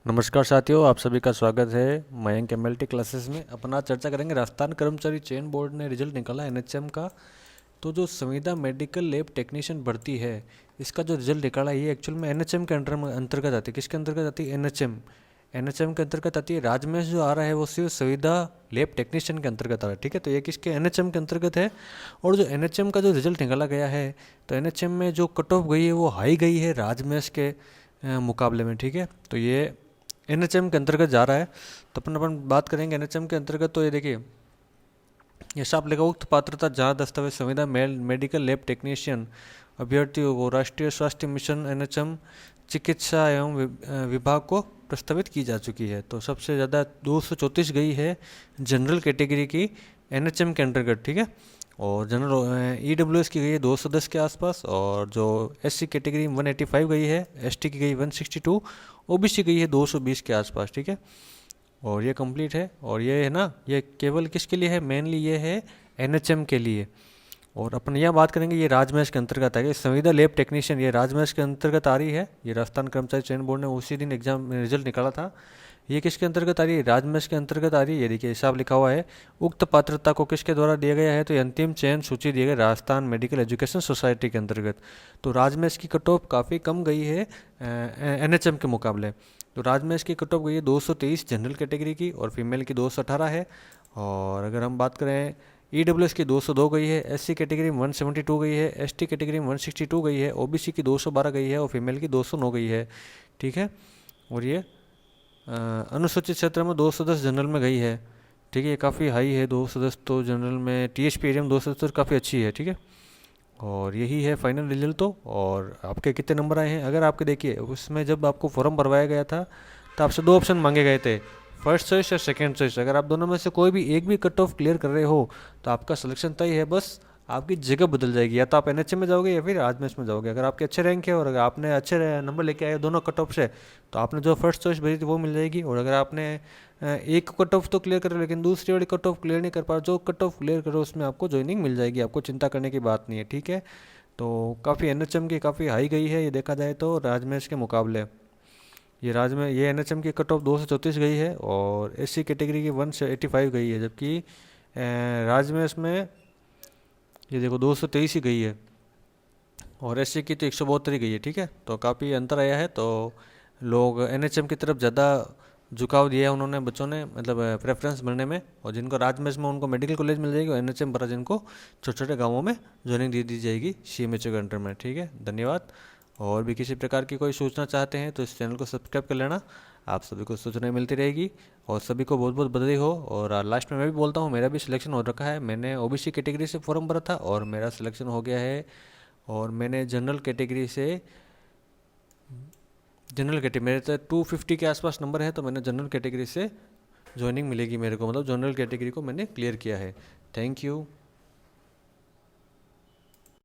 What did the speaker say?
नमस्कार साथियों, आप सभी का स्वागत है मयंक एमएलटी क्लासेस में। अपना चर्चा करेंगे राजस्थान कर्मचारी चयन बोर्ड ने रिजल्ट निकाला एनएचएम का। तो जो संविदा मेडिकल लैब टेक्नीशियन भर्ती है, इसका जो रिजल्ट निकाला ये एक्चुअल में एनएचएम के अंतर्गत आती है। किसके अंतर्गत आती है? एनएचएम। एनएचएम के अंतर्गत आती है। राजमेश जो आ रहा है वो सिर्फ संविदा लैब टेक्नीशियन के अंतर्गत आ रहा है। ठीक है, तो ये किसके? एनएचएम के अंतर्गत है। और जो एनएचएम का जो रिजल्ट निकाला गया है, तो एनएचएम में जो कट ऑफ गई है वो हाई गई है राजमेश के मुकाबले में। ठीक है, तो ये एनएचएम के अंतर्गत जा रहा है। तो अपन बात करेंगे एनएचएम के अंतर्गत। तो ये देखिए, ये साफ लिखा, उक्त पात्रता जहाँ दस्तावेज संविदा मेडिकल लैब टेक्नीशियन अभ्यर्थियों को राष्ट्रीय स्वास्थ्य मिशन एनएचएम चिकित्सा एवं विभाग को प्रस्तावित की जा चुकी है। तो सबसे ज़्यादा 234 गई है जनरल कैटेगरी की एनएचएम के अंतर्गत। ठीक है, और जनरल ईडब्ल्यूएस की गई है 210 के आसपास, और जो एससी कैटेगरी 185 गई है, एसटी की गई 162, ओबीसी गई है 220 के आसपास। ठीक है, और ये कंप्लीट है। और ये है ना, ये केवल किसके लिए है? मेनली ये है एनएचएम के लिए। और अपन यह बात करेंगे, ये राजमहल के अंतर्गत है। संविदा लैब टेक्नीशियन ये राजमहल के अंतर्गत आ रही है। ये राजस्थान कर्मचारी चयन बोर्ड ने उसी दिन एग्जाम रिजल्ट निकाला था। ये किसके अंतर्गत आ रही है? राजमहल के अंतर्गत आ रही है। ये देखिए, हिसाब लिखा हुआ है, उक्त पात्रता को किसके द्वारा दिया गया है? तो ये अंतिम चयन सूची दी गई राजस्थान मेडिकल एजुकेशन सोसाइटी के अंतर्गत। तो राजमहल की कट ऑफ काफ़ी कम गई है एनएचएम के मुकाबले। तो राजमहल की कट ऑफ गई है 223 जनरल कैटेगरी की, और फीमेल की 218 है। और अगर हम बात करें ईडब्ल्यूएस की 202 गई है, एससी कैटेगरी में 172 गई है, एसटी कैटेगरी में 162 गई है, ओबीसी की 212 गई है, और फीमेल की 209 गई है। ठीक है, और ये अनुसूचित क्षेत्र में 210 जनरल में गई है। ठीक है, ये काफ़ी हाई है 210। तो जनरल में टीएचपी एरिया में 270 काफ़ी अच्छी है। ठीक है, और यही है फाइनल रिजल्ट। तो और आपके कितने नंबर आए हैं? अगर आपके देखिए, उसमें जब आपको फॉर्म भरवाया गया था तो आपसे दो ऑप्शन मांगे गए थे, फर्स्ट चॉइस या सेकंड चॉइस। अगर आप दोनों में से कोई भी एक भी कट ऑफ क्लियर कर रहे हो तो आपका सिलेक्शन तय है। बस आपकी जगह बदल जाएगी, या तो आप एनएचएम में जाओगे या फिर राजमेश में जाओगे। अगर आपके अच्छे रैंक है और अगर आपने अच्छे नंबर लेके आए दोनों कट ऑफ से, तो आपने जो फर्स्ट चॉइस भरी थी वो मिल जाएगी। और अगर आपने एक कट ऑफ तो क्लियर करो लेकिन दूसरी वाली कट ऑफ क्लियर नहीं कर पा, जो कट ऑफ क्लियर करो उसमें आपको ज्वाइनिंग मिल जाएगी। आपको चिंता करने की बात नहीं है। ठीक है, तो काफ़ी एनएचएम की काफ़ी हाई गई है ये देखा जाए तो राजमेश के मुकाबले। ये एनएचएम की कट ऑफ 234 गई है, और एससी कैटेगरी की 185 गई है, जबकि राजमेश में ये देखो 223 ही गई है, और एससी की तो 172 ही गई है। ठीक है, तो काफ़ी अंतर आया है। तो लोग एनएचएम की तरफ ज़्यादा झुकाव दिया है उन्होंने, बच्चों ने, मतलब प्रेफरेंस मिलने में। और जिनको राजमेश में उनको मेडिकल कॉलेज मिल जाएगी, और एनएचएम पर जिनको छोटे छोटे गाँवों में ज्वाइनिंग दे दी जाएगी सीएमएचओ के अंडर में। ठीक है, धन्यवाद। और भी किसी प्रकार की कोई सूचना चाहते हैं तो इस चैनल को सब्सक्राइब कर लेना, आप सभी को सूचनाएं मिलती रहेगी। और सभी को बहुत बहुत बधाई हो। और लास्ट में मैं भी बोलता हूँ, मेरा भी सिलेक्शन हो रखा है। मैंने ओबीसी कैटेगरी से फॉर्म भरा था और मेरा सिलेक्शन हो गया है। और मैंने जनरल कैटेगरी मेरे तो 250 के आसपास नंबर है, तो मैंने जनरल कैटेगरी से ज्वाइनिंग मिलेगी मेरे को, मतलब जनरल कैटेगरी को मैंने क्लियर किया है। Thank you.